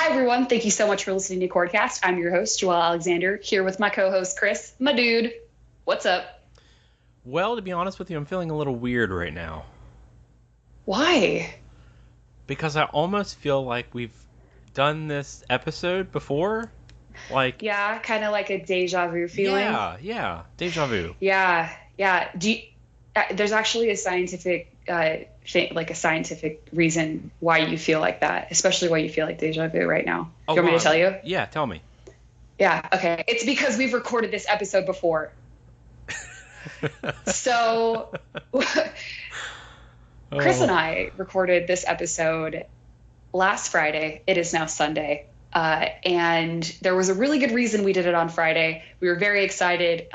Hi, everyone. Thank you so much for listening to Chordcast. I'm your host, Joelle Alexander, here with my co-host, Chris, my dude. What's up? Well, to be honest with you, I'm feeling a little weird right now. Why? Because I almost feel like we've done this episode before. Yeah, kind of like a deja vu feeling. Yeah, deja vu. Yeah. There's actually a scientific a scientific reason why you feel like that, especially why you feel like deja vu right now. Oh, Do you want me to tell you? Yeah, tell me. Yeah, okay. It's because we've recorded this episode before. So Chris and I recorded this episode last Friday. It is now Sunday. And there was a really good reason we did it on Friday. We were very excited.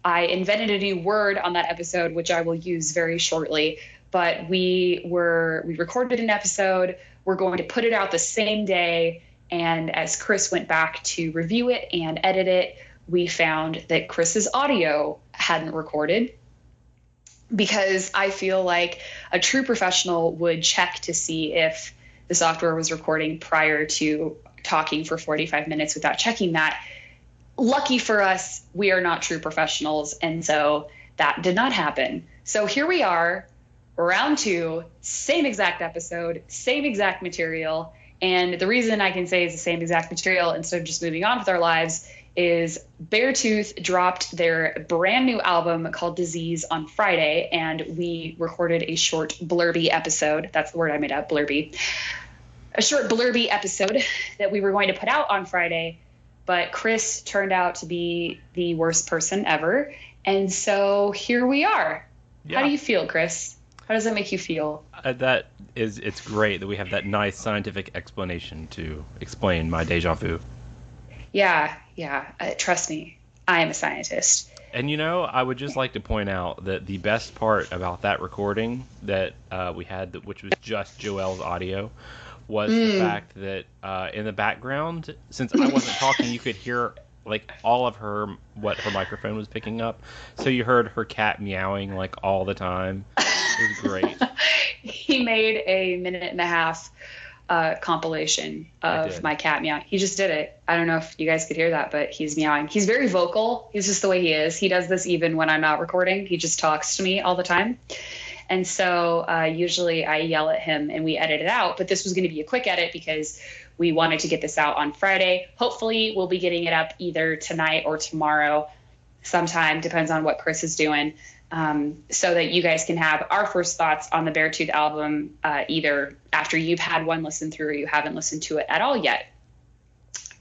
I invented a new word on that episode, which I will use very shortly. But we recorded an episode. We're going to put it out the same day. And as Chris went back to review it and edit it, we found that Chris's audio hadn't recorded, because I feel like a true professional would check to see if the software was recording prior to talking for 45 minutes without checking that. Lucky for us, we are not true professionals, and so that did not happen. So here we are, round two, same exact episode, same exact material. And the reason I can say it's the same exact material instead of just moving on with our lives is Beartooth dropped their brand new album called Disease on Friday, and we recorded a short blurby episode. That's the word I made up, blurby. A short blurby episode that we were going to put out on Friday, but Chris turned out to be the worst person ever. And so here we are. Yeah. How do you feel, Chris? How does that make you feel? It's great that we have that nice scientific explanation to explain my deja vu. Yeah. Trust me, I am a scientist. And I would just like to point out that the best part about that recording that we had, which was just Joelle's audio, was the fact that in the background, since I wasn't talking, you could hear like all of what her microphone was picking up. So you heard her cat meowing like all the time. It was great. He made a 1.5 minute compilation of my cat meow. He just did it. I don't know if you guys could hear that, but he's meowing. He's very vocal. He's just the way he is. He does this even when I'm not recording. He just talks to me all the time. And so usually I yell at him and we edit it out. But this was going to be a quick edit because we wanted to get this out on Friday. Hopefully we'll be getting it up either tonight or tomorrow sometime. Depends on what Chris is doing. So that you guys can have our first thoughts on the Beartooth album either after you've had one listen through or you haven't listened to it at all yet.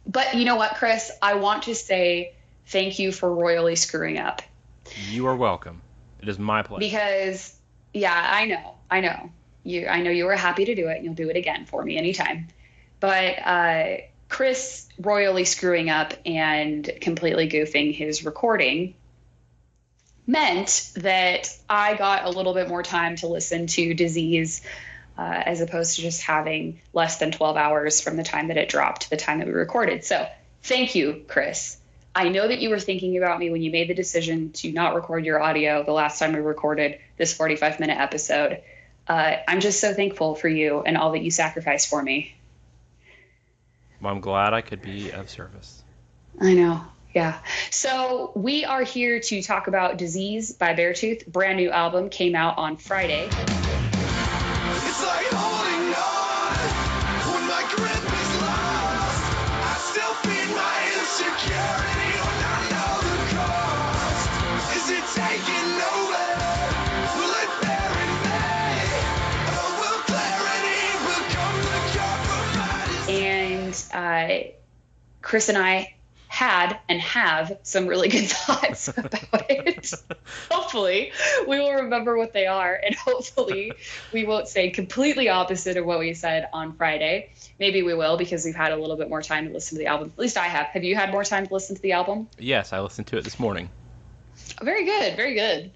But you know what, Chris? I want to say thank you for royally screwing up. You are welcome. It is my pleasure. Because, yeah, I know. I know you were happy to do it, and you'll do it again for me anytime. But Chris royally screwing up and completely goofing his recording meant that I got a little bit more time to listen to Disease as opposed to just having less than 12 hours from the time that it dropped to the time that we recorded. So thank you, Chris. I know that you were thinking about me when you made the decision to not record your audio the last time we recorded this 45-minute episode. I'm just so thankful for you and all that you sacrificed for me. Well, I'm glad I could be of service. I know. Yeah. So we are here to talk about Disease by Beartooth. Brand new album came out on Friday. It's like holding on when my grip is lost. I still feed my insecurity when I know the cost. Is it taking over? Will it bury me? Or will clarity become the compromise? And Chris and I had and have some really good thoughts about it. Hopefully we will remember what they are, and hopefully we won't say completely opposite of what we said on Friday. Maybe we will, because we've had a little bit more time to listen to the album. At least I have. Have you had more time to listen to the album? Yes, I listened to it this morning. Very good. Very good.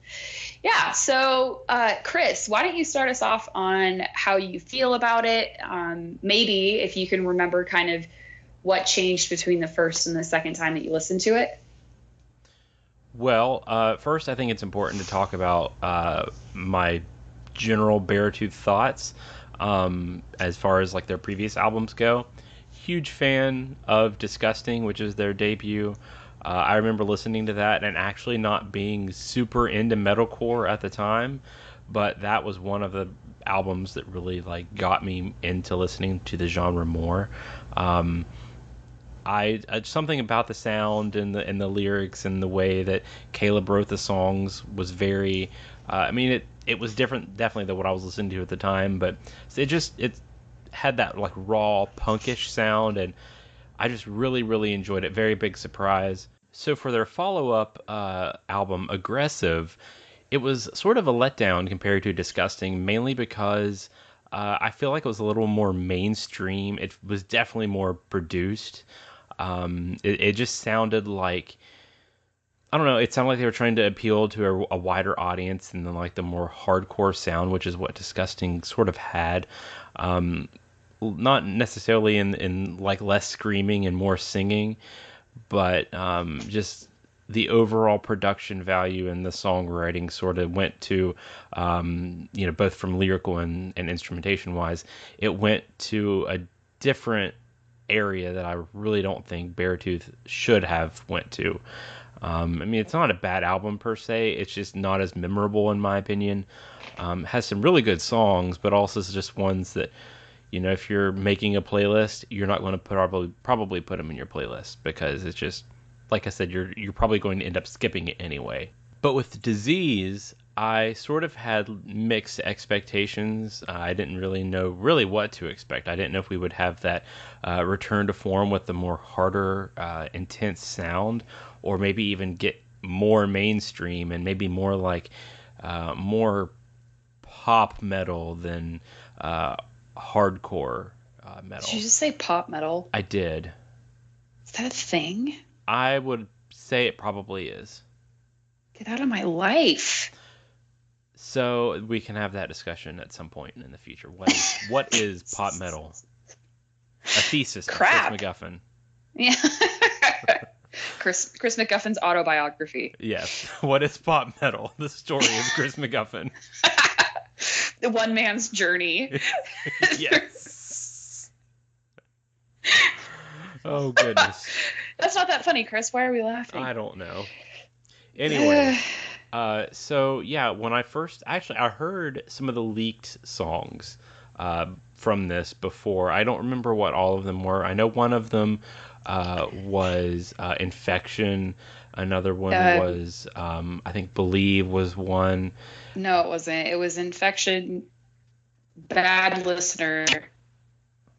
Yeah. So, Chris, why don't you start us off on how you feel about it? Maybe if you can remember kind of what changed between the first and the second time that you listened to it? Well, first I think it's important to talk about my general Beartooth thoughts as far as like their previous albums go. huge fan of Disgusting, which is their debut. I remember listening to that and actually not being super into metalcore at the time, but that was one of the albums that really like got me into listening to the genre more. Something about the sound and the lyrics and the way that Caleb wrote the songs was very. It was different, definitely, than what I was listening to at the time, but it had that like raw punkish sound, and I just really really enjoyed it. Very big surprise. So for their follow-up album, Aggressive, it was sort of a letdown compared to Disgusting, mainly because I feel like it was a little more mainstream. It was definitely more produced. It just sounded like, I don't know, it sounded like they were trying to appeal to a wider audience than like the more hardcore sound, which is what Disgusting sort of had. Not necessarily in like less screaming and more singing, but just the overall production value and the songwriting sort of went to, both from lyrical and instrumentation wise, it went to a different area that I really don't think Beartooth should have went to. It's not a bad album per se. It's just not as memorable in my opinion. Has some really good songs, but also just ones that, if you're making a playlist, you're not going to probably put them in your playlist because it's just, like I said, you're probably going to end up skipping it anyway. But with Disease, I sort of had mixed expectations. I didn't really know what to expect. I didn't know if we would have that return to form with the more harder, intense sound, or maybe even get more mainstream and maybe more like more pop metal than hardcore metal. Did you just say pop metal? I did. Is that a thing? I would say it probably is. Get out of my life. So we can have that discussion at some point in the future. What is pop metal? A thesis. Crap. Chris McGuffin. Yeah. Chris McGuffin's autobiography. Yes. What is pop metal? The story of Chris McGuffin. The one man's journey. Yes. Oh, goodness. That's not that funny, Chris. Why are we laughing? I don't know. Anyway, so yeah, when I heard some of the leaked songs from this before. I don't remember what all of them were. I know one of them was Infection. Another one was, I think, Believe was one. No, it wasn't. It was Infection, Bad Listener,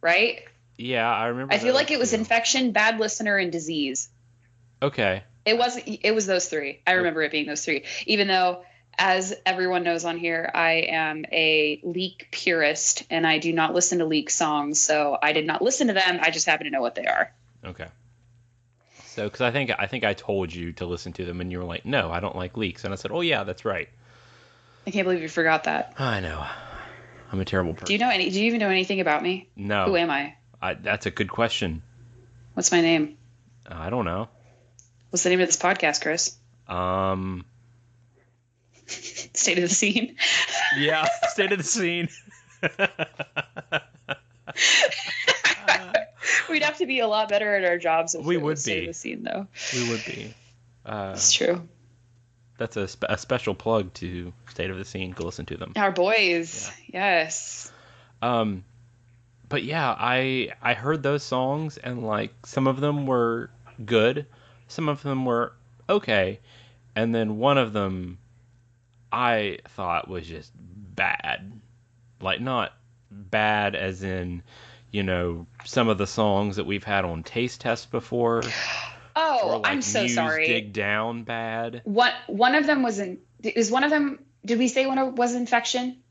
right? Yeah, I remember. I feel like it was Infection, Bad Listener, and Disease. Okay. It was those three. I remember it being those three. Even though, as everyone knows on here, I am a Leak purist and I do not listen to Leak songs, so I did not listen to them. I just happen to know what they are. Okay. So, because I think I told you to listen to them, and you were like, "No, I don't like Leaks," and I said, "Oh yeah, that's right." I can't believe you forgot that. I know. I'm a terrible person. Do you even know anything about me? No. Who am I? That's a good question. What's my name? I don't know. What's the name of this podcast, Chris? State of the Scene. Yeah, State of the Scene. We'd have to be a lot better at our jobs if we it would was be. State of the Scene, though. We would be. That's true. That's a special plug to State of the Scene. Go listen to them. Our boys. Yeah. Yes. But yeah, I heard those songs, and like some of them were good, some of them were okay, and then one of them I thought was just bad. Like, not bad as in, some of the songs that we've had on Taste Test before. Oh, or like I'm so Muse sorry. Dig Down bad. One of them was one of them, did we say one was Infection?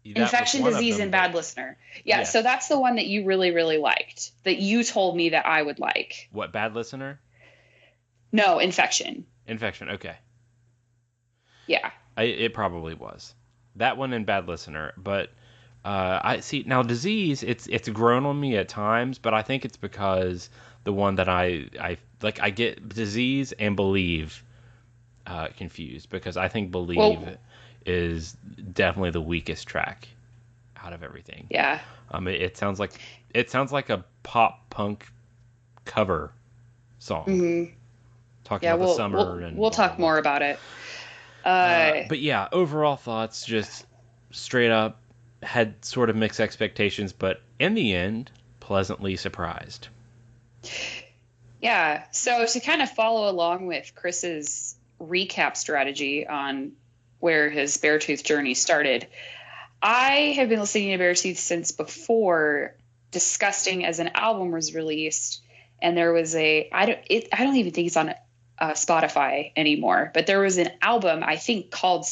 Infection, Disease, and Bad Listener. Yeah, yes. So that's the one that you really, really liked, that you told me that I would like. What, Bad Listener? No, Infection. Infection, okay. Yeah. It probably was. That one and Bad Listener. But I see, now Disease, it's grown on me at times, but I think it's because the one that I get Disease and Believe confused, because I think Believe is definitely the weakest track out of everything. Yeah. It sounds like a pop punk cover song. Mm-hmm. Talking about the summer and we'll blah, talk blah, blah. more about it. But yeah, overall thoughts, just straight up, had sort of mixed expectations, but in the end, pleasantly surprised. Yeah. So to kind of follow along with Chris's recap strategy on where his Beartooth journey started, I have been listening to Beartooth since before Disgusting as an album was released, and there was I don't even think it's on Spotify anymore, but there was an album I think called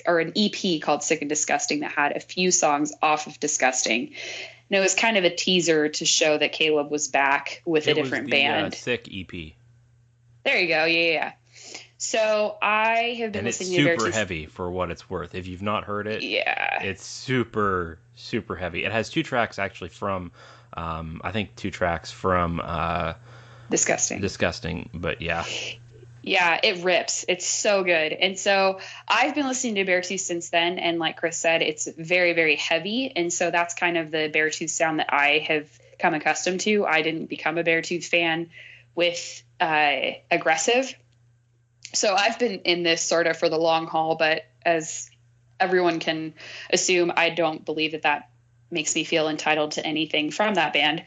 or an EP called Sick and Disgusting that had a few songs off of Disgusting. And it was kind of a teaser to show that Caleb was back with a different band. Sick EP. There you go. Yeah. So I have been listening to Beartooth. And it's super heavy for what it's worth. If you've not heard it, it's super, super heavy. It has 2 tracks actually from, I think 2 tracks from Disgusting, but yeah. Yeah, it rips. It's so good. And so I've been listening to Beartooth since then. And like Chris said, it's very, very heavy. And so that's kind of the Beartooth sound that I have come accustomed to. I didn't become a Beartooth fan with aggressive. So I've been in this sort of for the long haul, but as everyone can assume, I don't believe that makes me feel entitled to anything from that band.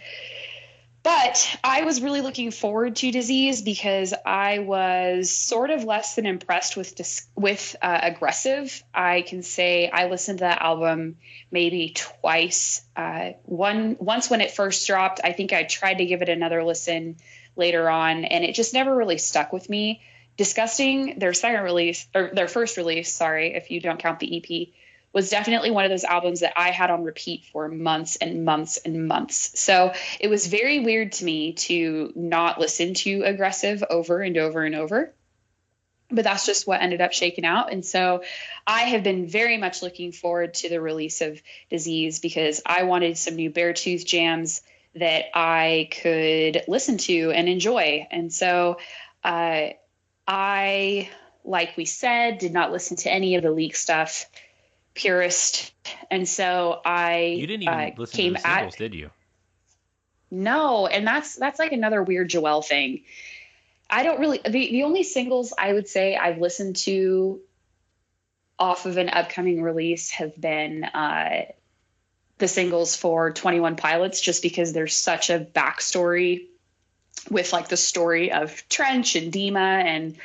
But I was really looking forward to Disease because I was sort of less than impressed with aggressive. I can say I listened to that album maybe twice. Once when it first dropped, I think I tried to give it another listen later on, and it just never really stuck with me. Disgusting, their first release, sorry, if you don't count the EP, was definitely one of those albums that I had on repeat for months and months and months. So it was very weird to me to not listen to aggressive over and over and over. But that's just what ended up shaking out. And so I have been very much looking forward to the release of Disease because I wanted some new Beartooth jams that I could listen to and enjoy. And so I, like we said, did not listen to any of the leak stuff, purist. And so You didn't even listen to the singles, did you? No, and that's like another weird Joelle thing. I don't really, the only singles I would say I've listened to off of an upcoming release have been the singles for 21 Pilots, just because there's such a backstory with like the story of Trench and Dima and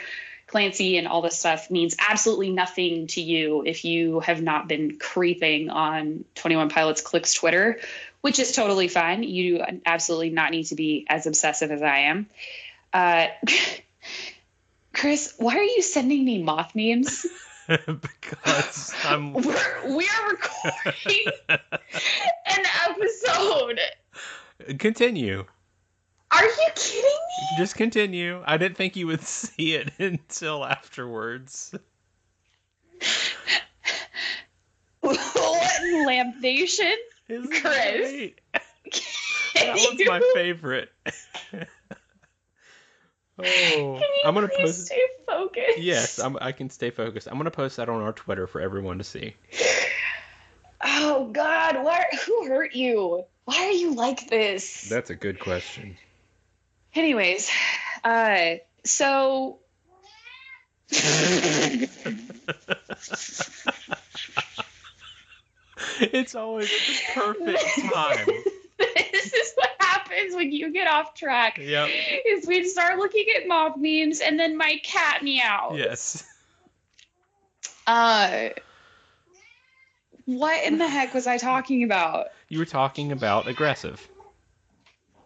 Clancy and all this stuff means absolutely nothing to you if you have not been creeping on 21 Pilots Click's Twitter, which is totally fine. You do absolutely not need to be as obsessive as I am. Chris, why are you sending me moth memes? Because we are recording an episode. Continue. Are you kidding me? Just continue. I didn't think you would see it until afterwards. What in Lamp Nation? Isn't Chris. That one's my favorite. I'm gonna post. Stay focused. Yes, I can stay focused. I'm gonna post that on our Twitter for everyone to see. Oh God, who hurt you? Why are you like this? That's a good question. Anyways, so it's always the perfect time. This is what happens when you get off track. Yep. Is we start looking at moth memes and then my cat meows. Yes. What in the heck was I talking about? You were talking about aggressive.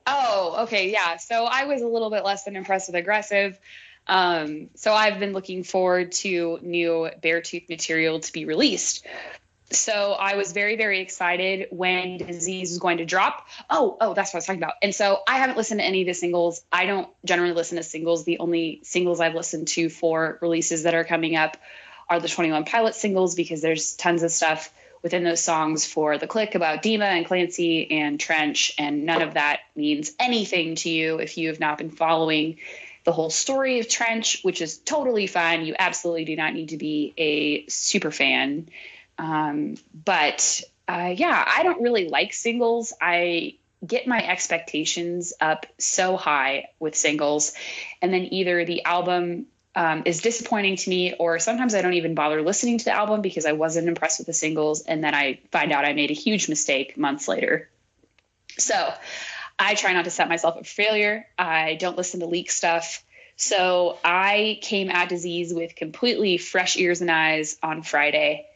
Oh, okay, yeah. So I was a little bit less than impressed with aggressive. So I've been looking forward to new Beartooth material to be released. So I was very, very excited when Disease was going to drop. Oh, that's what I was talking about. And so I haven't listened to any of the singles. I don't generally listen to singles. The only singles I've listened to for releases that are coming up are the 21 Pilots singles, because there's tons of stuff within those songs for the Click about Dima and Clancy and Trench, and none of that means anything to you if you have not been following the whole story of Trench, which is totally fine. You absolutely do not need to be a super fan. But Yeah, I don't really like singles. I get my expectations up so high with singles, and then either the album is disappointing to me, or sometimes I don't even bother listening to the album because I wasn't impressed with the singles, and then I find out I made a huge mistake months later. So I try not to set myself up for failure. I don't listen to leak stuff. So I came at Disease with completely fresh ears and eyes on Friday.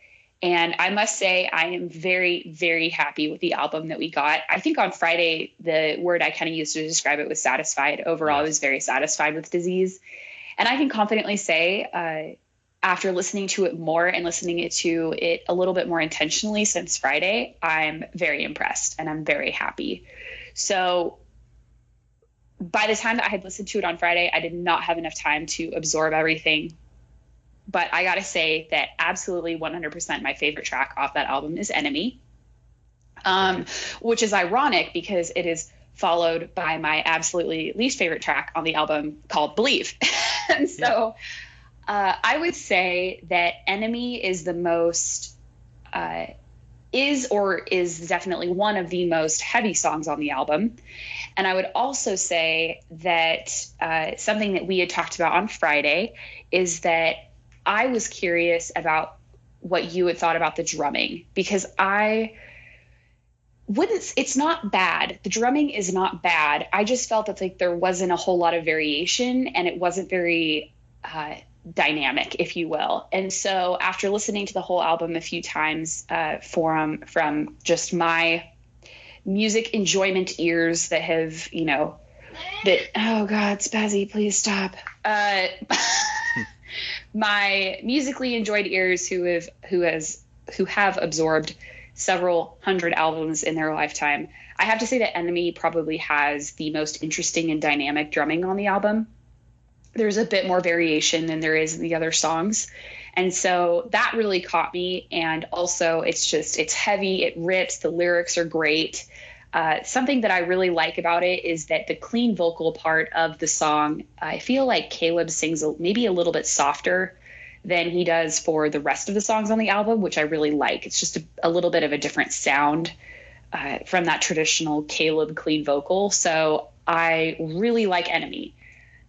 And I must say, I am very, very happy with the album that we got. I think on Friday, the word I kind of used to describe it was satisfied. Overall, I was very satisfied with Disease. And I can confidently say, after listening to it more and listening to it a little bit more intentionally since Friday, I'm very impressed and I'm very happy. So by the time that I had listened to it on Friday, I did not have enough time to absorb everything. But I got to say that absolutely 100% my favorite track off that album is Enemy, which is ironic because it is followed by my absolutely least favorite track on the album called Believe. And so I would say that Enemy is the most, is definitely one of the most heavy songs on the album. And I would also say that something that we had talked about on Friday is that I was curious about what you had thought about the drumming, because it's not bad. The drumming is not bad. I just felt that like there wasn't a whole lot of variation and it wasn't very dynamic, if you will. And so after listening to the whole album a few times from just my music enjoyment ears that have, oh God, Spazzy, please stop. My musically enjoyed ears who have absorbed several hundred albums in their lifetime, I have to say that Enemy probably has the most interesting and dynamic drumming on the album. There's a bit more variation than there is in the other songs. And so that really caught me. And also it's heavy, it rips, the lyrics are great. Something that I really like about it is that the clean vocal part of the song, I feel like Caleb sings maybe a little bit softer than he does for the rest of the songs on the album, which I really like. It's just a little bit of a different sound from that traditional Caleb clean vocal. So I really like Enemy.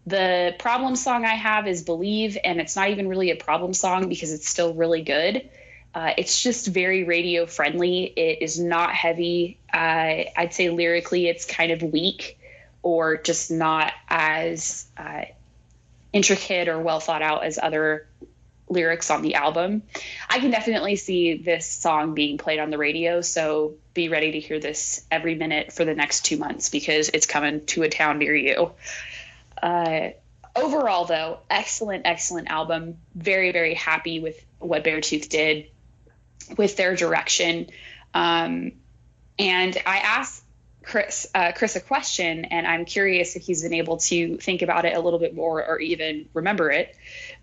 The problem song I have is Believe, and it's not even really a problem song because it's still really good. It's just very radio friendly. It is not heavy. I'd say lyrically it's kind of weak or just not as intricate or well thought out as other lyrics on the album. I can definitely see this song being played on the radio, so be ready to hear this every minute for the next 2 months because it's coming to a town near you. Overall, though, excellent album. Very, very happy with what Beartooth did with their direction. And I asked Chris a question, and I'm curious if he's been able to think about it a little bit more or even remember it.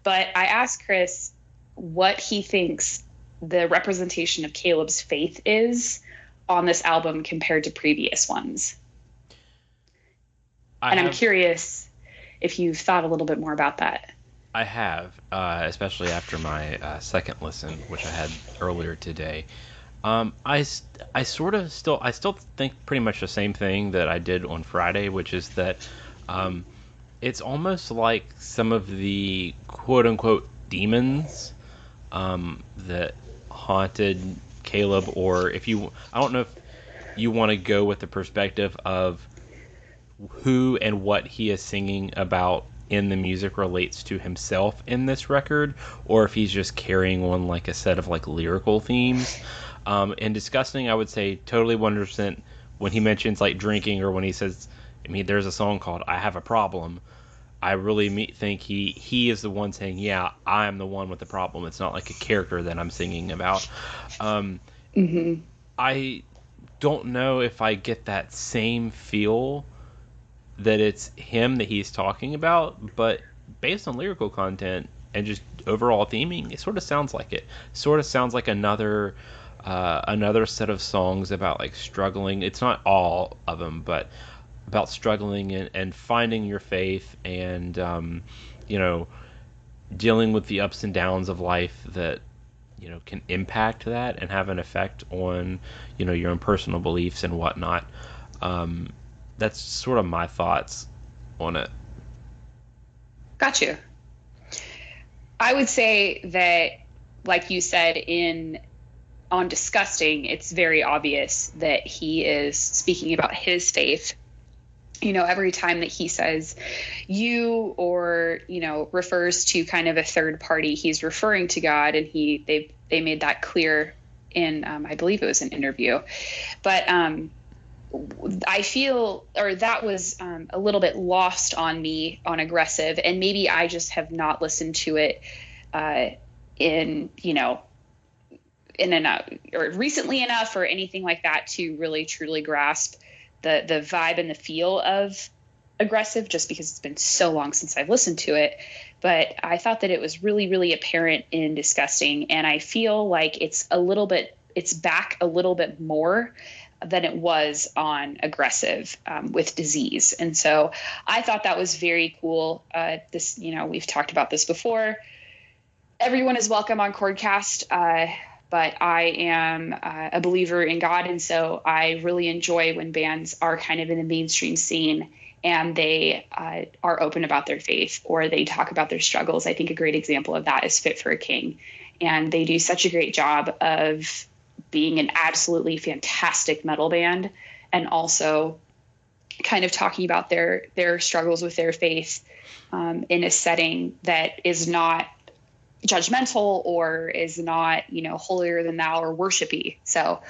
But I asked Chris what he thinks the representation of Caleb's faith is on this album compared to previous ones. I'm curious if you've thought a little bit more about that. I have, especially after my second listen, which I had earlier today. I still think pretty much the same thing that I did on Friday, which is that it's almost like some of the quote-unquote demons that haunted Caleb, or I don't know if you want to go with the perspective of who and what he is singing about in the music relates to himself in this record, or if he's just carrying on like a set of like lyrical themes. And Disgusting, I would say totally 100% when he mentions like drinking, or when he says, there's a song called I Have a Problem. I really think he is the one saying, yeah, I'm the one with the problem. It's not like a character that I'm singing about. I don't know if I get that same feel that it's him that he's talking about, but based on lyrical content and just overall theming, it sort of sounds like it. Sort of sounds like another set of songs about like struggling. It's not all of them, but about struggling and finding your faith and dealing with the ups and downs of life that can impact that and have an effect on, your own personal beliefs and whatnot. That's sort of my thoughts on it. Got you. I would say that, like you said, on Disgusting, it's very obvious that he is speaking about his faith. Every time that he says you, or, refers to kind of a third party, he's referring to God, and they made that clear in, I believe it was an interview. But I feel, or that was a little bit lost on me on Aggressive, and maybe I just have not listened to it in enough, or recently enough, or anything like that, to really truly grasp the vibe and the feel of Aggressive, just because it's been so long since I've listened to it. But I thought that it was really, really apparent in Disgusting, and I feel like it's back a little bit more than it was on Aggressive with Disease. And so I thought that was very cool. We've talked about this before. Everyone is welcome on Chordcast, but I am a believer in God. And so I really enjoy when bands are kind of in the mainstream scene and they are open about their faith, or they talk about their struggles. I think a great example of that is Fit for a King. And they do such a great job of being an absolutely fantastic metal band, and also kind of talking about their struggles with their faith in a setting that is not judgmental, or is not, holier than thou or worshipy. So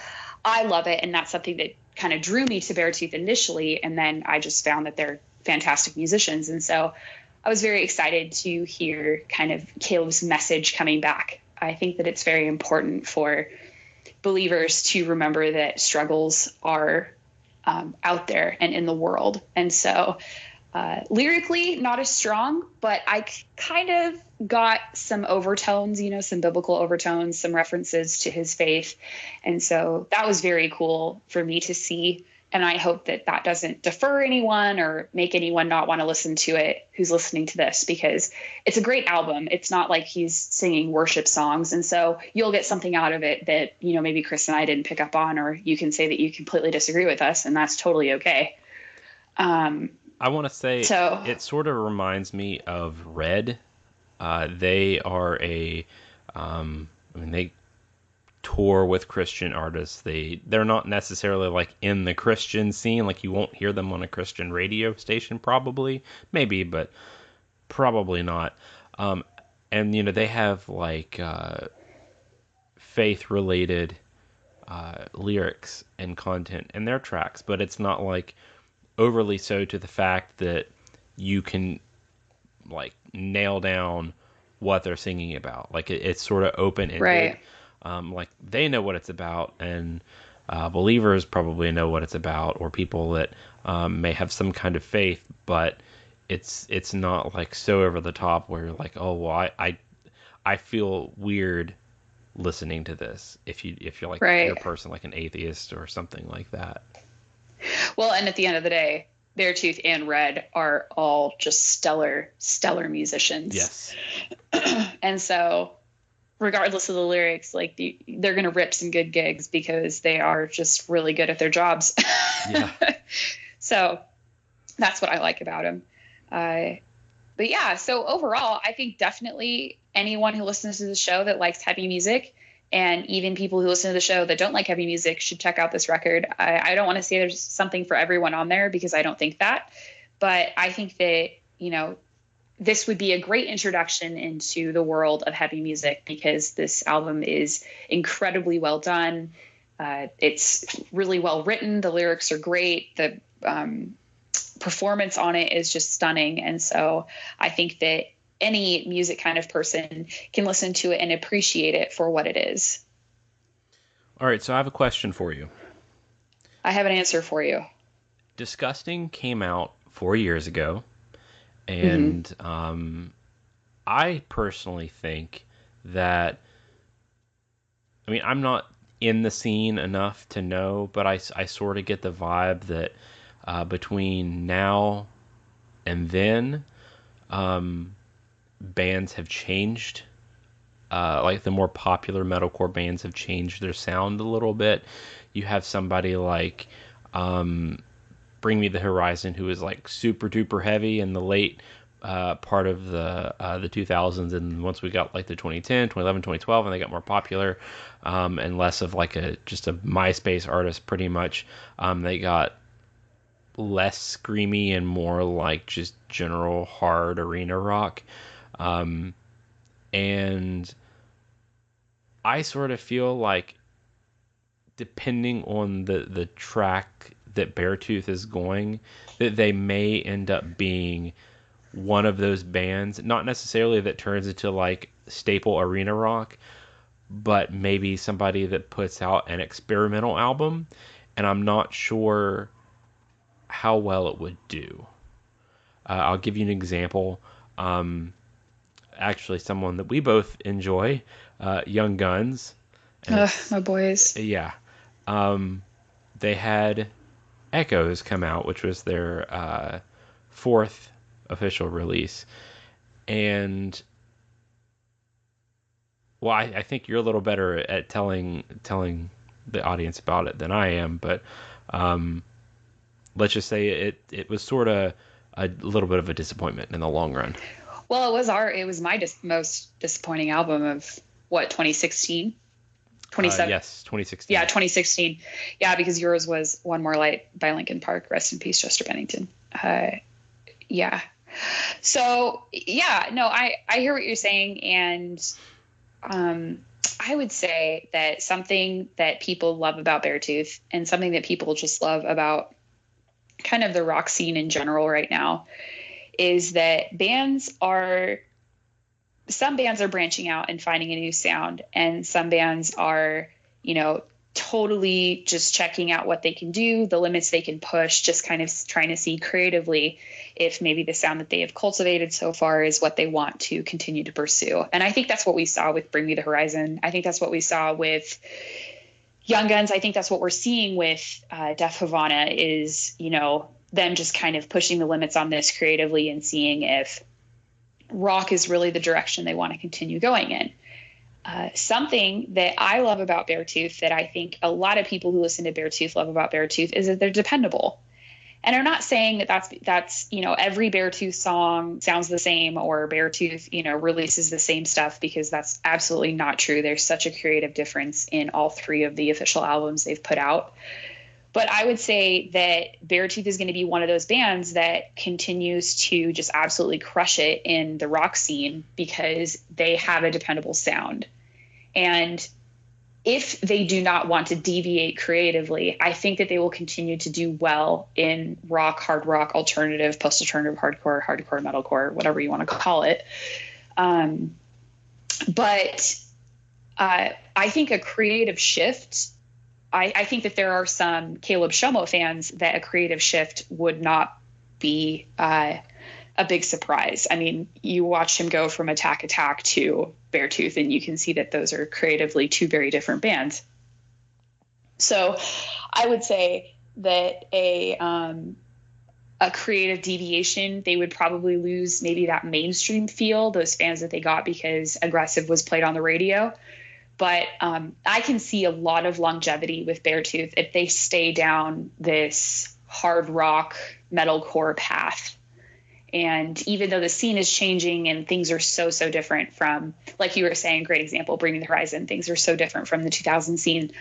I love it. And that's something that kind of drew me to Beartooth initially. And then I just found that they're fantastic musicians. And so I was very excited to hear kind of Caleb's message coming back. I think that it's very important for believers to remember that struggles are out there and in the world. And so lyrically, not as strong, but I kind of got some overtones, some biblical overtones, some references to his faith. And so that was very cool for me to see. And I hope that doesn't defer anyone or make anyone not want to listen to it who's listening to this, because it's a great album. It's not like he's singing worship songs. And so you'll get something out of it that, maybe Chris and I didn't pick up on, or you can say that you completely disagree with us, and that's totally okay. I want to say it sort of reminds me of Red. They are they tour with Christian artists. They're not necessarily like in the Christian scene. Like, you won't hear them on a Christian radio station, probably, maybe, but probably not. And they have like faith related lyrics and content in their tracks, but it's not like overly so to the fact that you can like nail down what they're singing about. Like, it's sort of open-ended. Right. Like, they know what it's about, and believers probably know what it's about, or people that may have some kind of faith, but it's not like so over the top where you're like, oh, well, I feel weird listening to this if you're like right. You're a person like an atheist or something like that. Well, and at the end of the day, Beartooth and Red are all just stellar musicians. Yes. And so regardless of the lyrics, like they're going to rip some good gigs because they are just really good at their jobs. Yeah. So that's what I like about them. But yeah, so overall, I think definitely anyone who listens to the show that likes heavy music, and even people who listen to the show that don't like heavy music, should check out this record. I don't want to say there's something for everyone on there, because I don't think that, but I think that, this would be a great introduction into the world of heavy music, because this album is incredibly well done. It's really well written. The lyrics are great. The performance on it is just stunning. And so I think that any music kind of person can listen to it and appreciate it for what it is. All right, so I have a question for you. I have an answer for you. Disgusting came out 4 years ago, and I personally think that, I'm not in the scene enough to know, but I sort of get the vibe that between now and then, bands have changed like the more popular metalcore bands have changed their sound a little bit. You have somebody like Bring Me the Horizon, who is like super duper heavy in the late part of the 2000s, and once we got like the 2010, 2011, 2012, and they got more popular, and less of like just a MySpace artist pretty much, they got less screamy and more like just general hard arena rock. And I sort of feel like, depending on the track that Beartooth is going, that they may end up being one of those bands, not necessarily that turns into like staple arena rock, but maybe somebody that puts out an experimental album, and I'm not sure how well it would do. I'll give you an example. Actually, someone that we both enjoy, Young Guns. My boys. Yeah. They had Echoes come out, which was their fourth official release. And, well, I think you're a little better at telling the audience about it than I am, but let's just say it was sort of a little bit of a disappointment in the long run. Well, it was my most disappointing album of what, 2016? 27? Yes, 2016. Yeah, 2016. Yeah, because yours was One More Light by Linkin Park. Rest in peace, Chester Bennington. Yeah. So, yeah, no, I hear what you're saying. And I would say that something that people love about Beartooth, and something that people just love about kind of the rock scene in general right now, is that some bands are branching out and finding a new sound, and some bands are, totally just checking out what they can do, the limits they can push, just kind of trying to see creatively if maybe the sound that they have cultivated so far is what they want to continue to pursue. And I think that's what we saw with Bring Me the Horizon. I think that's what we saw with Young Guns. I think that's what we're seeing with Def Havana is, them just kind of pushing the limits on this creatively and seeing if rock is really the direction they want to continue going in. Something that I love about Beartooth, that I think a lot of people who listen to Beartooth love about Beartooth, is that they're dependable. And I'm not saying that that's every Beartooth song sounds the same, or Beartooth releases the same stuff, because that's absolutely not true. There's such a creative difference in all three of the official albums they've put out. But I would say that Beartooth is going to be one of those bands that continues to just absolutely crush it in the rock scene, because they have a dependable sound. And if they do not want to deviate creatively, I think that they will continue to do well in rock, hard rock, alternative, post-alternative, hardcore metalcore, whatever you want to call it. But I think a creative shift, I think that there are some Caleb Shomo fans that a creative shift would not be a big surprise. I mean, you watch him go from Attack to Beartooth, and you can see that those are creatively two very different bands. So I would say that a creative deviation, they would probably lose maybe that mainstream feel, those fans that they got because Aggressive was played on the radio. But I can see a lot of longevity with Beartooth if they stay down this hard rock metalcore path. And even though the scene is changing and things are so different from, like you were saying, great example, Bring Me the Horizon, things are so different from the 2000 scene.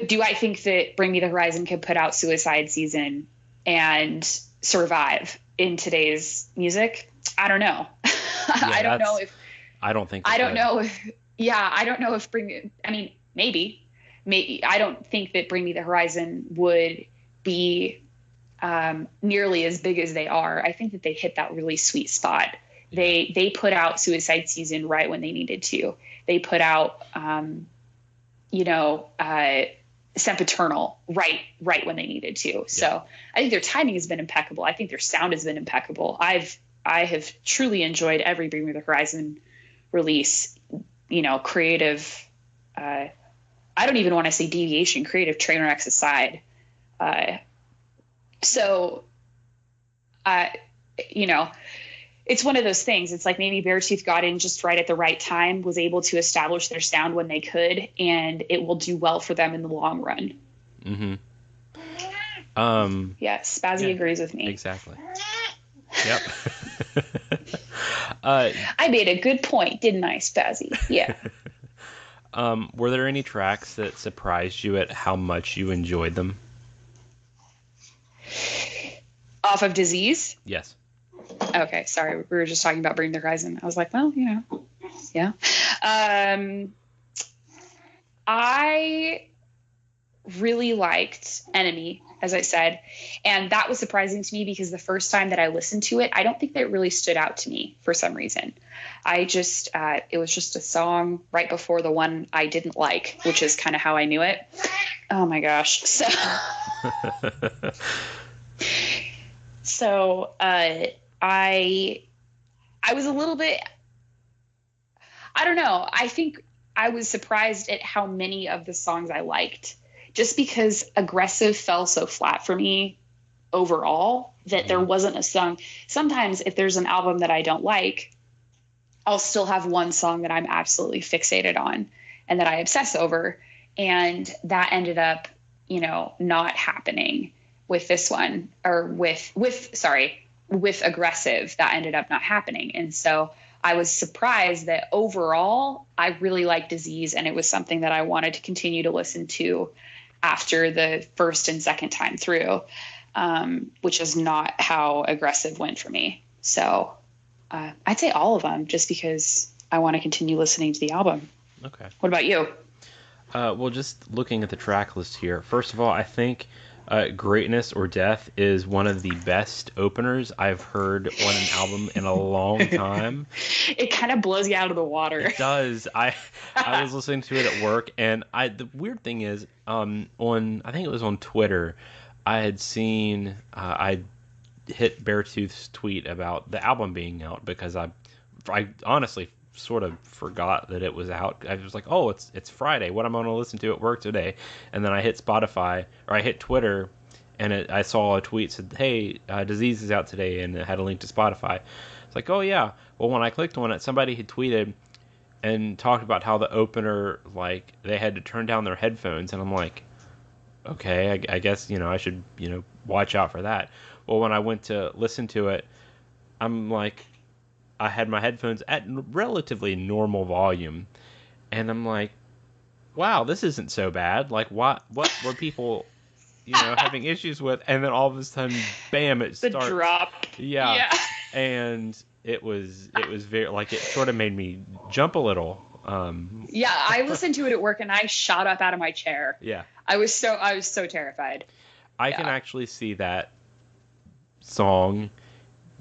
Do I think that Bring Me the Horizon could put out Suicide Season and survive in today's music? I don't know. Yeah, I don't know if maybe I don't think that Bring Me the Horizon would be nearly as big as they are. I think that they hit that really sweet spot. They put out Suicide Season right when they needed to. They put out Sempiternal right when they needed to. So I think their timing has been impeccable. I think their sound has been impeccable. I have truly enjoyed every Bring Me the Horizon release. Creative, I don't even want to say deviation, creative train wrecks aside. it's one of those things. It's like maybe Beartooth got in just right at the right time, was able to establish their sound when they could, and it will do well for them in the long run. Mm-hmm. Yeah, Spazzy agrees with me. Exactly. Yep. I made a good point, didn't I, Spazzy? Yeah. Were there any tracks that surprised you at how much you enjoyed them? Off of Disease? Yes. Okay, sorry. We were just talking about Bring the Horizon. I was like, well, yeah. I really liked Enemy, as I said, and that was surprising to me because the first time that I listened to it, I don't think that it really stood out to me for some reason. I just, it was just a song right before the one I didn't like, which is kind of how I knew it. Oh my gosh. So, I was a little bit, I don't know. I think I was surprised at how many of the songs I liked, just because Aggressive fell so flat for me overall that there wasn't a song. Sometimes if there's an album that I don't like, I'll still have one song that I'm absolutely fixated on and that I obsess over. And that ended up, not happening with this one, or with Aggressive. That ended up not happening. And so I was surprised that overall I really liked Disease, and it was something that I wanted to continue to listen to after the first and second time through, which is not how Aggressive went for me. So I'd say all of them, just because I want to continue listening to the album. Okay. What about you? Well, just looking at the track list here, first of all, I think Greatness or Death is one of the best openers I've heard on an album in a long time. It kind of blows you out of the water. It does. I was listening to it at work, and the weird thing is, I think it was on Twitter, I had seen, I hit Beartooth's tweet about the album being out, because I honestly sort of forgot that it was out. I was like, oh, it's Friday. What am I going to listen to at work today? And then I hit Spotify, or I hit Twitter, and I saw a tweet said, hey, Disease is out today, and it had a link to Spotify. It's like, oh yeah. Well, when I clicked on it, somebody had tweeted and talked about how the opener, like, they had to turn down their headphones, and I'm like, okay, I guess, I should, watch out for that. Well, when I went to listen to it, I'm like, I had my headphones at relatively normal volume, and I'm like, wow, this isn't so bad. Like, what were people, having issues with? And then all of a sudden, bam, it starts. The drop. Yeah. And it was very, like, it sort of made me jump a little. Yeah, I listened to it at work, and I shot up out of my chair. Yeah. I was so terrified. I can actually see that song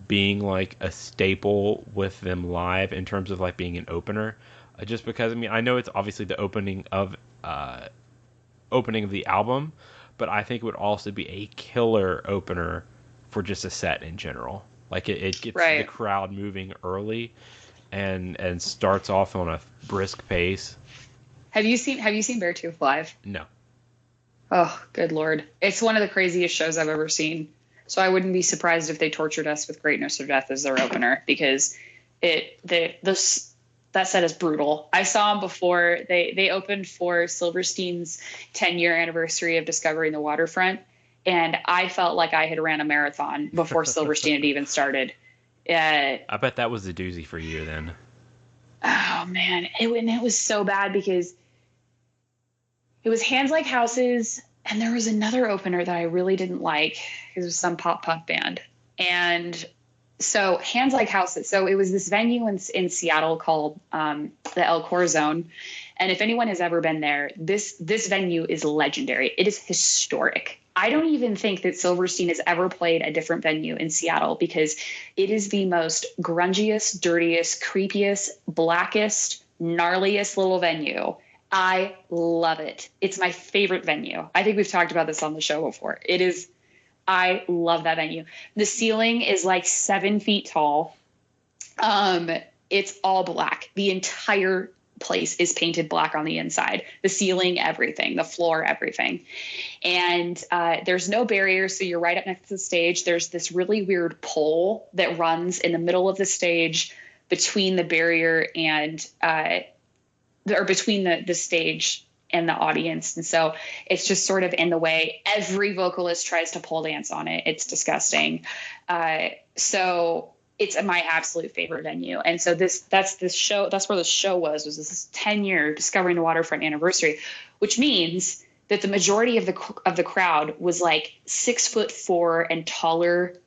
being like a staple with them live in terms of like being an opener, just because I know it's obviously the opening of the album, but I think it would also be a killer opener for just a set in general. Like it gets the crowd moving early and starts off on a brisk pace. Have you seen Beartooth live? No. Oh, good Lord. It's one of the craziest shows I've ever seen. So I wouldn't be surprised if they tortured us with Greatness or Death as their opener, because that set is brutal. I saw them before. They opened for Silverstein's 10-year anniversary of discovering the waterfront, and I felt like I had ran a marathon before Silverstein had even started. I bet that was a doozy for you then. Oh man, it was so bad because it was Hands Like Houses. And there was another opener that I really didn't like. It was some pop punk band. And so Hands Like Houses. So it was this venue in Seattle called the El Corazon. And if anyone has ever been there, this venue is legendary. It is historic. I don't even think that Silverstein has ever played a different venue in Seattle, because it is the most grungiest, dirtiest, creepiest, blackest, gnarliest little venue. I love it. It's my favorite venue. I think we've talked about this on the show before. I love that venue. The ceiling is like 7 feet tall. It's all black. The entire place is painted black on the inside, the ceiling, everything, the floor, everything. And there's no barrier. So you're right up next to the stage. There's this really weird pole that runs in the middle of the stage between the barrier and, or between the stage and the audience. And so it's just sort of in the way. Every vocalist tries to pole dance on it. It's disgusting. So it's my absolute favorite venue. And so that's where the show was this 10-year Discovering the Waterfront anniversary, which means that the majority of the crowd was like 6'4" and taller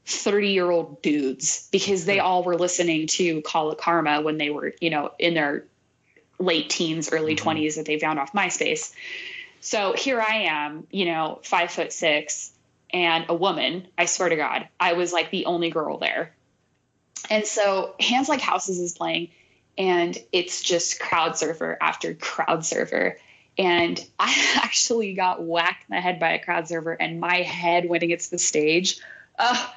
30-year-old dudes, because they all were listening to Call of Karma when they were, in their late teens, early 20s that they found off MySpace. So here I am, 5'6" and a woman. I swear to God, I was like the only girl there. And so Hands Like Houses is playing, and it's just crowd surfer after crowd surfer. And I actually got whacked in the head by a crowd surfer, and my head went against the stage.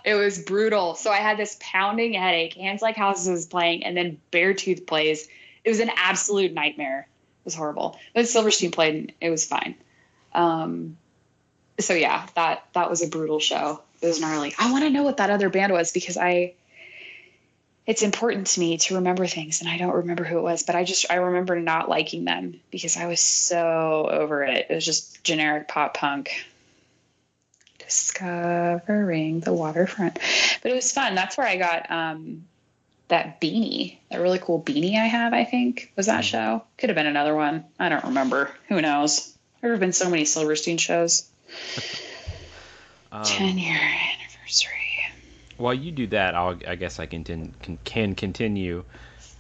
It was brutal. So I had this pounding headache. Hands Like Houses is playing, and then Beartooth plays. It was an absolute nightmare. It was horrible. But Silverstein played, and it was fine. So yeah, that was a brutal show. It was gnarly. I want to know what that other band was, because it's important to me to remember things, and I don't remember who it was, but I remember not liking them because I was so over it. It was just generic pop punk. Discovering the Waterfront. But it was fun. That's where I got that beanie, that really cool beanie I have, I think, was that show. Could have been another one. I don't remember. Who knows? There have been so many Silverstein shows. 10-year anniversary. While you do that, I guess I can continue.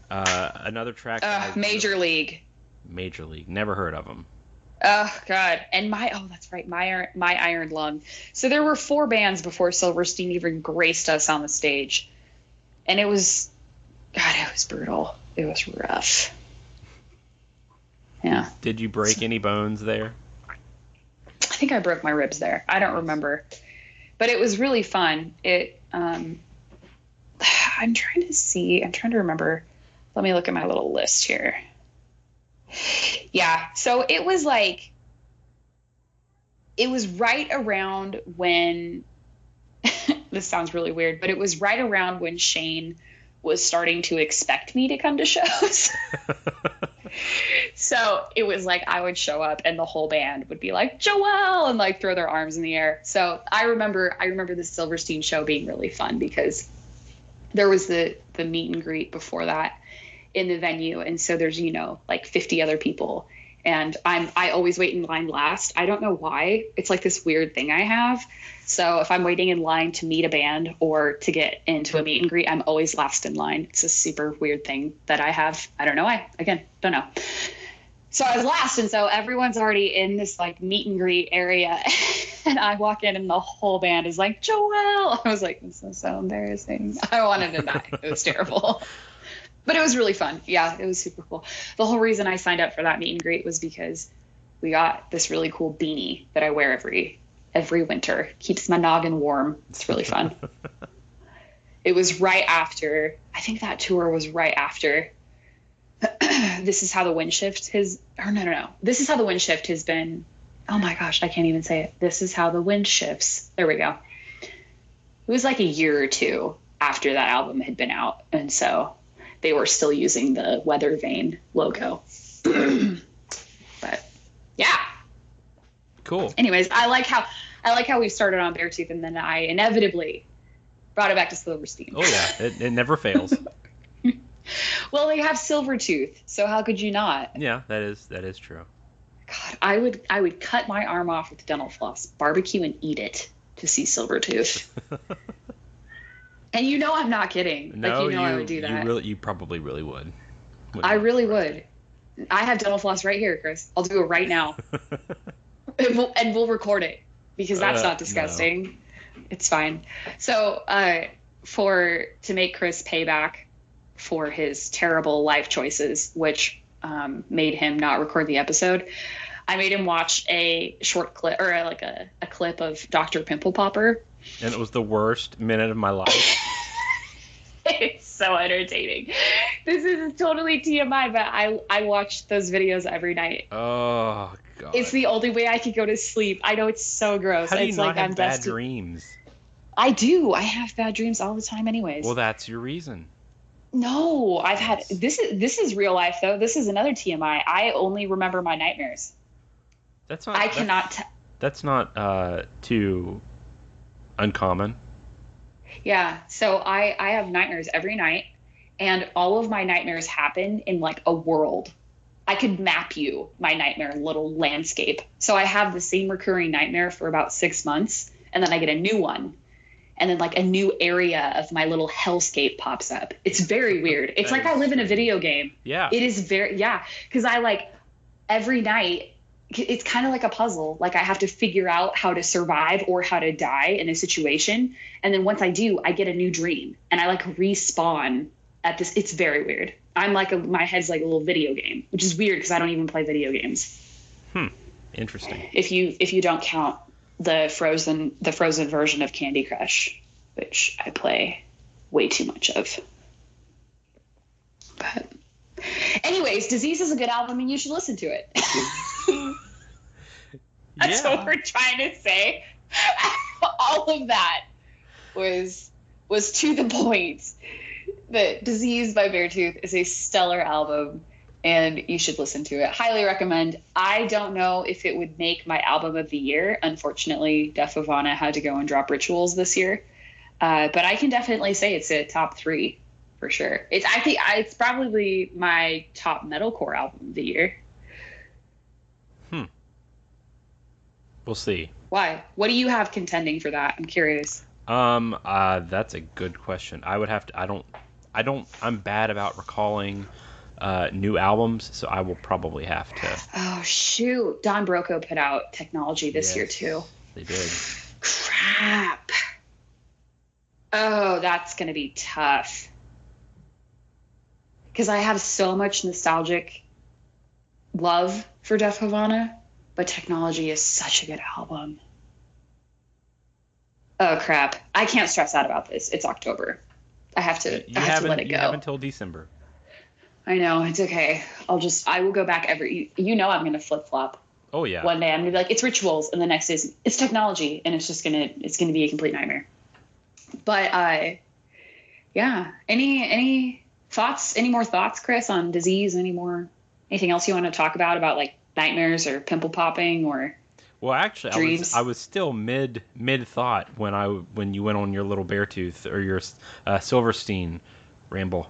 Another track. Major League. Major League. Never heard of them. Oh God. And that's right. My Iron Lung. So there were 4 bands before Silverstein even graced us on the stage. And it was brutal. It was rough. Yeah. Did you break any bones there? I think I broke my ribs there. I don't remember, but it was really fun. I'm trying to remember. Let me look at my little list here. Yeah. So it was right around when, this sounds really weird, but it was right around when Shane was starting to expect me to come to shows. So it was like I would show up and the whole band would be like, Joelle, and like throw their arms in the air. So I remember the Silverstein show being really fun because there was the meet and greet before that in the venue. And so there's, like 50 other people. And I always wait in line last. I don't know why. It's like this weird thing I have. So if I'm waiting in line to meet a band or to get into a meet and greet, I'm always last in line. It's a super weird thing that I have. I don't know why. Again, don't know. So I was last, and so everyone's already in this like meet and greet area, and I walk in, and the whole band is like, Joelle. I was like, this is so embarrassing. I wanted to die. It was terrible. But it was really fun. Yeah, it was super cool. The whole reason I signed up for that meet and greet was because we got this really cool beanie that I wear every winter. Keeps my noggin warm. It's really fun. It was right after, I think that tour was right after This Is How the Wind Shift has, or no. This Is How the Wind Shift has been, oh my gosh, I can't even say it. This Is How the Wind Shifts. There we go. It was like a year or two after that album had been out. And so they were still using the Weather Vane logo. But yeah. Cool. Anyways, I like how we started on Beartooth, and then I inevitably brought it back to Silverstein. Oh yeah, it never fails. Well, they have Silvertooth, so how could you not? Yeah, that is true. God, I would cut my arm off with dental floss, barbecue, and eat it to see Silvertooth. And I'm not kidding. No, I would do that. You probably really would. I really would. I have dental floss right here, Chris. I'll do it right now. and we'll record it because that's not disgusting. No. It's fine. So to make Chris pay back for his terrible life choices, which made him not record the episode, I made him watch a short clip, or a clip of Dr. Pimple Popper. And it was the worst minute of my life. It's so entertaining. This is totally TMI, but I watch those videos every night. Oh God. It's the only way I could go to sleep. I know it's so gross. How do you it's not like have I'm bad dreams? I do. I have bad dreams all the time anyways. Well, that's your reason. No, I've had this is real life though. This is another TMI. I only remember my nightmares. That's not. I cannot. That's not too uncommon. Yeah. So I have nightmares every night, and all of my nightmares happen in like a world. I could map you my nightmare little landscape. So I have the same recurring nightmare for about 6 months, and then I get a new one. And then like a new area of my little hellscape pops up. It's very weird. It's like I live in a video game. Yeah. It is because I like every night, it's kind of like a puzzle. Like I have to figure out how to survive or how to die in a situation. And then once I do, I get a new dream and I like respawn at this. It's very weird. I'm like my head's like a little video game, which is weird because I don't even play video games. Interesting. If you don't count the frozen version of Candy Crush, which I play way too much of. But anyways, Disease is a good album and you should listen to it. That's what we're trying to say. All of that was to the point that Disease by Beartooth is a stellar album and you should listen to it. Highly recommend. I don't know if it would make my album of the year. Unfortunately, Def Ivana had to go and drop Rituals this year. But I can definitely say it's a top 3 for sure. It's probably my top metalcore album of the year. We'll see. Why? What do you have contending for that? I'm curious. That's a good question. I would have to. I'm bad about recalling new albums, so I will probably have to. Oh shoot! Don Broco put out Technology this year too. They did. Crap. Oh, that's gonna be tough. Because I have so much nostalgic love for Def Havana, but Technology is such a good album. Oh crap! I can't stress out about this. It's October. I have to let it go. You have until December. I know, it's okay. I will go back I'm going to flip flop. Oh yeah. One day I'm going to be like, it's Rituals. And the next day it's Technology. And it's going to be a complete nightmare. But, yeah. Any thoughts, any more thoughts, Chris, on Disease? Anything else you want to talk about like nightmares or pimple popping or Well, actually, dreams? I was still mid thought when you went on your little Beartooth or your Silverstein ramble.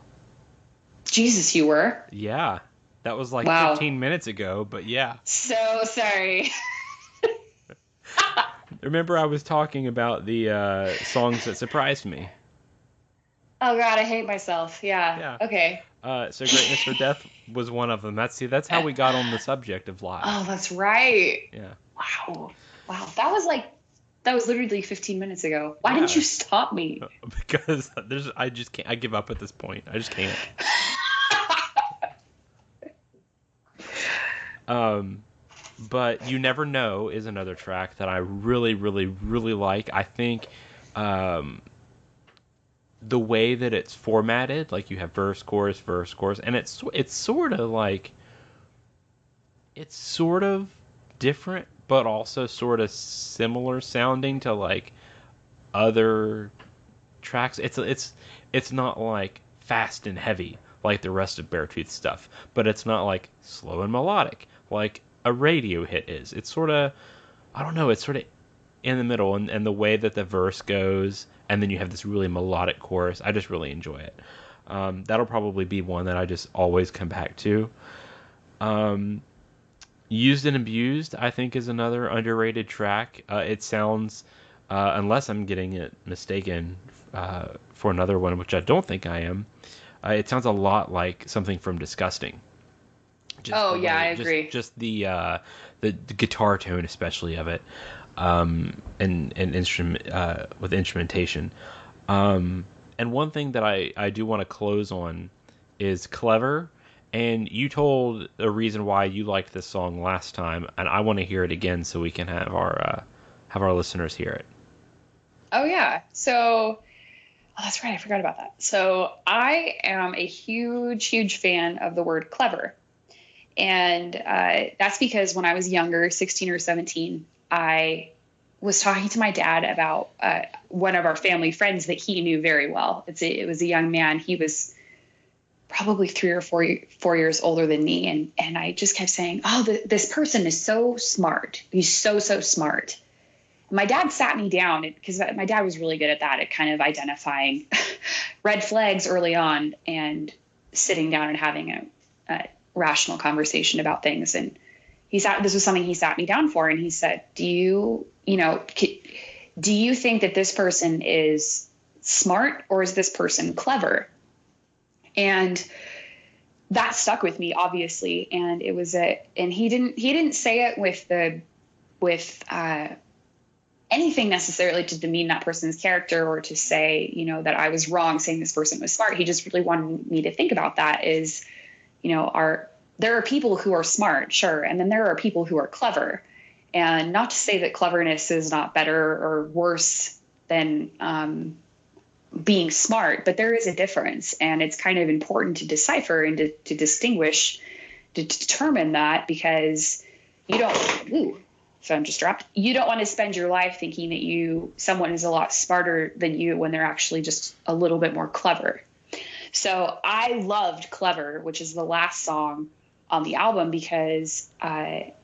Jesus, you were? Yeah. That was like 15 minutes ago, but yeah. So sorry. Remember I was talking about the songs that surprised me. Oh God, I hate myself. Yeah. Okay. So Greatness or Death was one of them. That's how we got on the subject of live. Oh, that's right. Yeah. Wow. That was literally 15 minutes ago. Why didn't you stop me? Because I just can't. I give up at this point. I just can't. But You Never Know is another track that I really, really, really like. I think the way that it's formatted, like you have verse, chorus, and it's sort of different, but also sort of similar sounding to like other tracks. It's not like fast and heavy like the rest of Beartooth stuff, but it's not like slow and melodic like a radio hit is. It's sort of, I don't know, it's sort of in the middle, and the way that the verse goes, and then you have this really melodic chorus. I just really enjoy it. That'll probably be one that I just always come back to. Used and Abused, I think, is another underrated track. It sounds, unless I'm getting it mistaken for another one, which I don't think I am, it sounds a lot like something from Disgusting. I agree. Just the guitar tone, especially of it, and instrument with instrumentation. And one thing that I do want to close on is Clever. And you told a reason why you liked this song last time, and I want to hear it again so we can have our listeners hear it. Oh yeah. So that's right. I forgot about that. So I am a huge, huge fan of the word clever. And that's because when I was younger, 16 or 17, I was talking to my dad about one of our family friends that he knew very well. It was a young man. He was probably 3 or 4 years older than me. And I just kept saying, oh, this person is so smart. He's so, so smart. My dad sat me down because my dad was really good at that, at kind of identifying red flags early on and sitting down and having a rational conversation about things. And this was something he sat me down for. And he said, do you think that this person is smart or is this person clever? And that stuck with me, obviously. And and he didn't say it with anything necessarily to demean that person's character or to say, that I was wrong saying this person was smart. He just really wanted me to think about that is, there are people who are smart, sure. And then there are people who are clever. And not to say that cleverness is not better or worse than being smart, but there is a difference. And it's kind of important to decipher and to distinguish, to determine that, because so I'm just dropped. You don't want to spend your life thinking that someone is a lot smarter than you when they're actually just a little bit more clever. So I loved Clever, which is the last song on the album, because it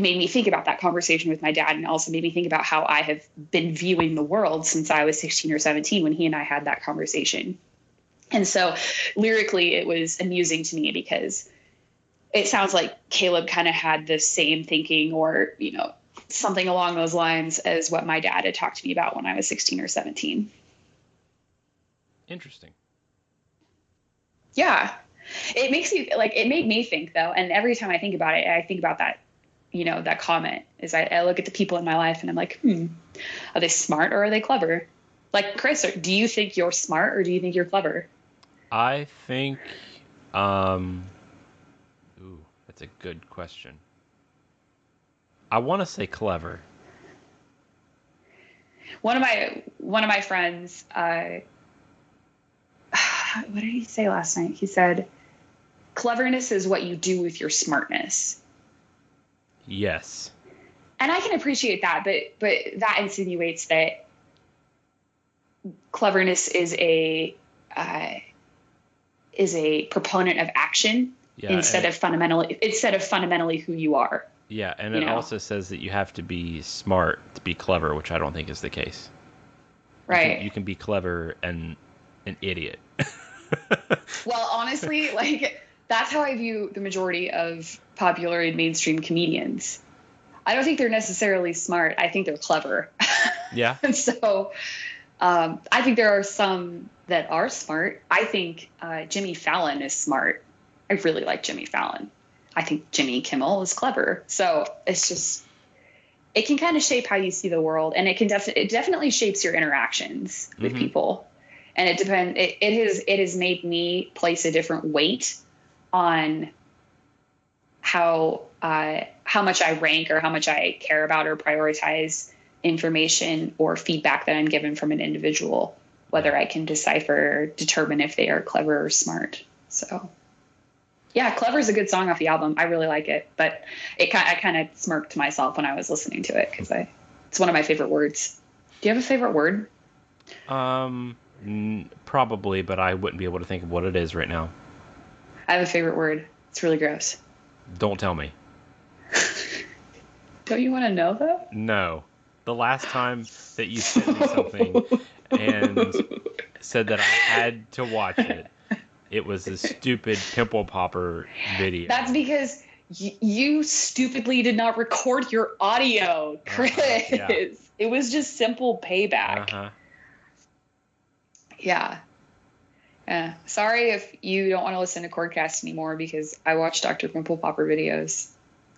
made me think about that conversation with my dad, and also made me think about how I have been viewing the world since I was 16 or 17 when he and I had that conversation. And so lyrically, it was amusing to me because it sounds like Caleb kind of had the same thinking or, something along those lines as what my dad had talked to me about when I was 16 or 17. Interesting. Yeah. It made me think though. And every time I think about it, I think about that, that comment is I look at the people in my life and I'm like, are they smart or are they clever? Like Chris, do you think you're smart or do you think you're clever? I think, that's a good question. I want to say clever. One of my friends, what did he say last night? He said, cleverness is what you do with your smartness. Yes. And I can appreciate that, but that insinuates that cleverness is a proponent of action instead of fundamentally who you are. Yeah, and it also says that you have to be smart to be clever, which I don't think is the case. Right. You can be clever and an idiot. Well, honestly, that's how I view the majority of popular and mainstream comedians. I don't think they're necessarily smart. I think they're clever. Yeah. And so I think there are some that are smart. I think Jimmy Fallon is smart. I really like Jimmy Fallon. I think Jimmy Kimmel is clever. So it's just, it can kind of shape how you see the world, and it definitely shapes your interactions with people. And it has made me place a different weight on how much I rank or how much I care about or prioritize information or feedback that I'm given from an individual, whether I can decipher or determine if they are clever or smart. So yeah, Clever is a good song off the album. I really like it, but I kind of smirked to myself when I was listening to it because it's one of my favorite words. Do you have a favorite word? Probably, but I wouldn't be able to think of what it is right now. I have a favorite word. It's really gross. Don't tell me. Don't you want to know though? No. The last time that you sent me something and said that I had to watch it, it was a stupid pimple popper video. That's because you stupidly did not record your audio, Chris. Yeah. It was just simple payback. Yeah. Sorry if you don't want to listen to Chordcast anymore because I watch Dr. Pimple Popper videos.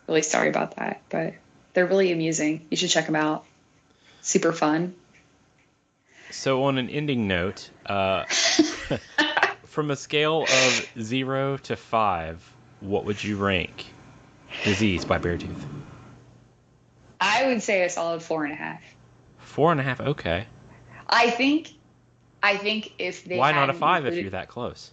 Really sorry about that, but they're really amusing. You should check them out. Super fun. So on an ending note, from a scale of 0 to 5, what would you rank Disease by Beartooth? I would say a solid 4.5. 4.5, okay. I think I think if they Why not a hadn't 5 if included- you're that close?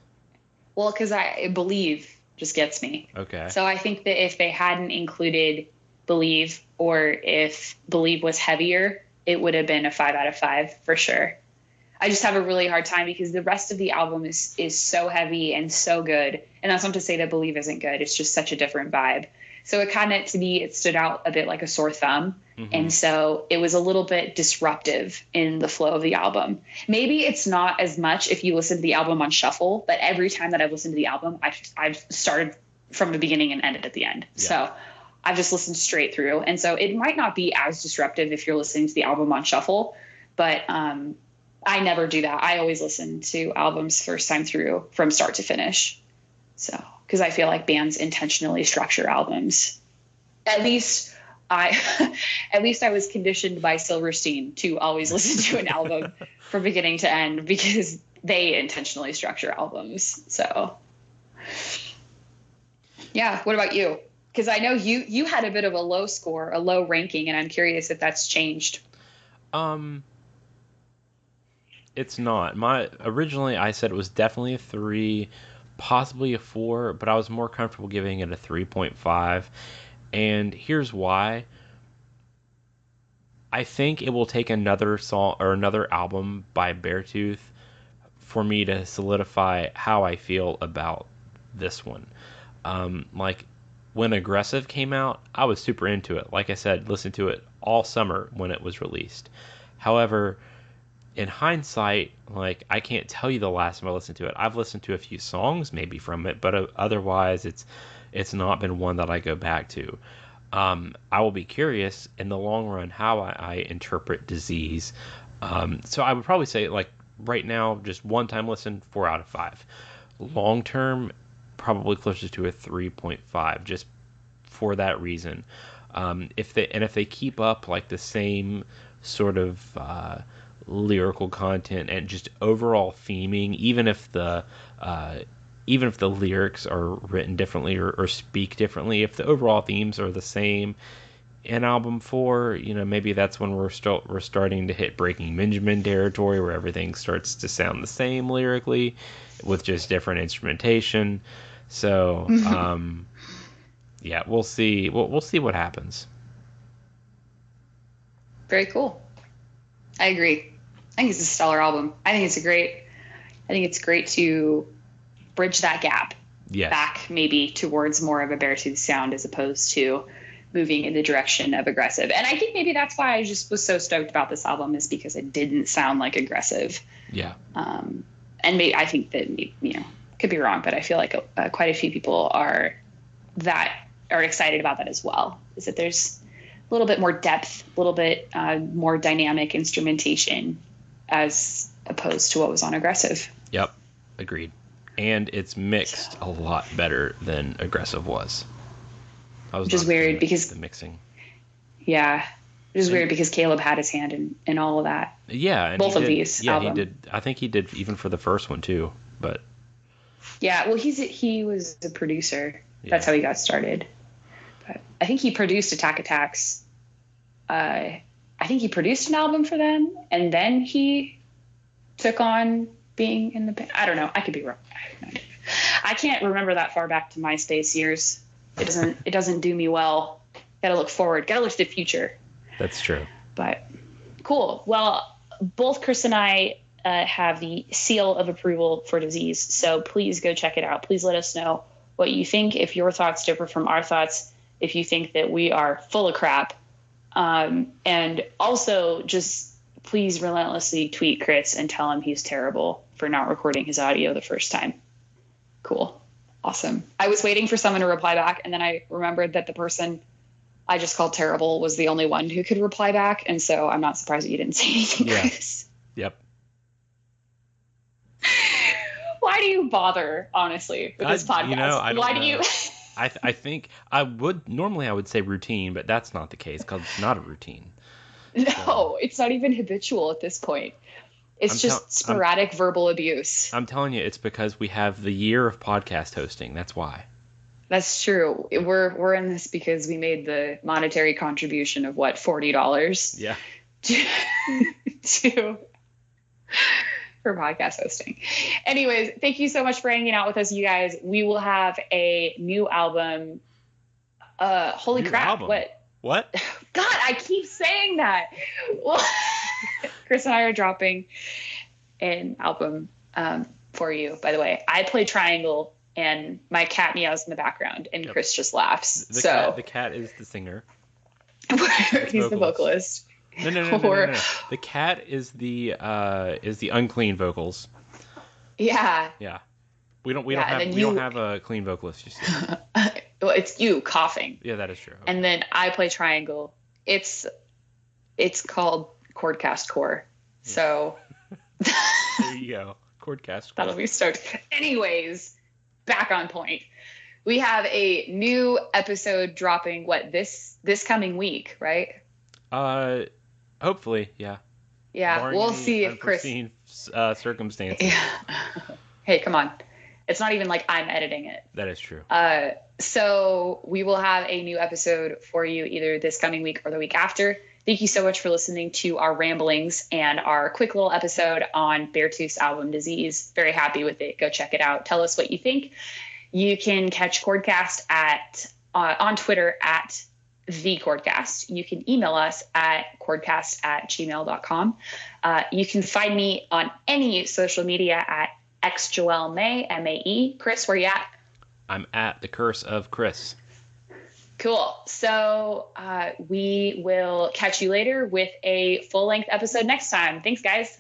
Well, because I believe just gets me. Okay. So I think that if they hadn't included Believe, or if Believe was heavier, it would have been a 5 out of 5 for sure. I just have a really hard time because the rest of the album is so heavy and so good. And that's not to say that Believe isn't good. It's just such a different vibe. So it kind of, to me, it stood out a bit like a sore thumb. Mm-hmm. And so it was a little bit disruptive in the flow of the album. Maybe it's not as much if you listen to the album on shuffle, but every time that I've listened to the album, I've started from the beginning and ended at the end. Yeah. So I've just listened straight through. And so it might not be as disruptive if you're listening to the album on shuffle, but I never do that. I always listen to albums first time through from start to finish. So, because I feel like bands intentionally structure albums. At least I was conditioned by Silverstein to always listen to an album from beginning to end because they intentionally structure albums. So, yeah. What about you? Because I know you had a bit of a low score, a low ranking, and I'm curious if that's changed. It's not. Originally I said it was definitely a 3, possibly a 4, but I was more comfortable giving it a 3.5. And here's why. I think it will take another song or another album by Beartooth for me to solidify how I feel about this one. Like when Aggressive came out, I was super into it. Like I said, listened to it all summer when it was released. However, in hindsight, like I can't tell you the last time I listened to it. I've listened to a few songs maybe from it, but otherwise it's not been one that I go back to. I will be curious in the long run how I interpret Disease. So I would probably say like right now, just one time listen, 4 out of 5. Long term, probably closer to a 3.5, just for that reason. If they keep up like the same sort of lyrical content and just overall theming, even if the lyrics are written differently or speak differently, if the overall themes are the same in album 4, maybe that's when we're starting to hit Breaking Benjamin territory, where everything starts to sound the same lyrically with just different instrumentation. So yeah, we'll see. We'll see what happens. Very cool. I agree. I think it's a stellar album. I think it's great to bridge that gap back maybe towards more of a Beartooth sound as opposed to moving in the direction of Aggressive. And I think maybe that's why I just was so stoked about this album, is because it didn't sound like Aggressive. Yeah. And maybe I think that, could be wrong, but I feel like quite a few people are excited about that as well. Is that there's a little bit more depth, a little bit more dynamic instrumentation as opposed to what was on Aggressive. Yep, agreed. And it's mixed a lot better than Aggressive was. Which is weird because the mixing. Yeah, which is weird because Caleb had his hand in all of that. Yeah, and both of these. Yeah, album. he did. I think he did even for the first one too. But yeah, well, he was a producer. Yeah. That's how he got started. But I think he produced Attack Attacks. I think he produced an album for them, and then he took on being in the band. I don't know. I could be wrong. I can't remember that far back to MySpace years. It doesn't do me well. Got to look forward. Got to look to the future. That's true. But cool. Well, both Chris and I have the seal of approval for Disease, so please go check it out. Please let us know what you think. If your thoughts differ from our thoughts, if you think that we are full of crap, and also just please relentlessly tweet Chris and tell him he's terrible for not recording his audio the first time. Cool. Awesome. I was waiting for someone to reply back, and then I remembered that the person I just called terrible was the only one who could reply back, and so I'm not surprised that you didn't say anything, Chris. Yep. Why do you bother, honestly, with this podcast? Why do you... I think I would say routine, but that's not the case because it's not a routine. No, it's not even habitual at this point. It's just sporadic verbal abuse. I'm telling you, it's because we have the year of podcast hosting. That's why. That's true. We're in this because we made the monetary contribution of $40. Yeah. To for podcast hosting. Anyways, thank you so much for hanging out with us, you guys. We will have a new album. Holy New crap. album? What? God, I keep saying that. Well, Chris and I are dropping an album for you, by the way. I play triangle and my cat meows in the background and Chris just laughs. The cat is the singer. He's the vocalist. No. The cat is the unclean vocals. Yeah. Yeah. We don't have a clean vocalist just yet. Well, it's you coughing. Yeah, that is true. Okay. And then I play triangle. It's called Chordcast Core. Yeah. So there you go. Chordcast Core. That'll be stoked. Anyways, back on point. We have a new episode dropping this coming week, right? Hopefully, yeah. Yeah, Barring we'll any see if Chris circumstances. Yeah. Hey, come on. It's not even like I'm editing it. That is true. So we will have a new episode for you either this coming week or the week after. Thank you so much for listening to our ramblings and our quick little episode on Beartooth's album Disease. Very happy with it. Go check it out. Tell us what you think. You can catch Chordcast on Twitter at the Chordcast. You can email us at chordcast@gmail.com. You can find me on any social media at xjoelle May, M-A-E. Chris, where you at? I'm at the Curse of Chris. Cool. So we will catch you later with a full-length episode next time. Thanks, guys.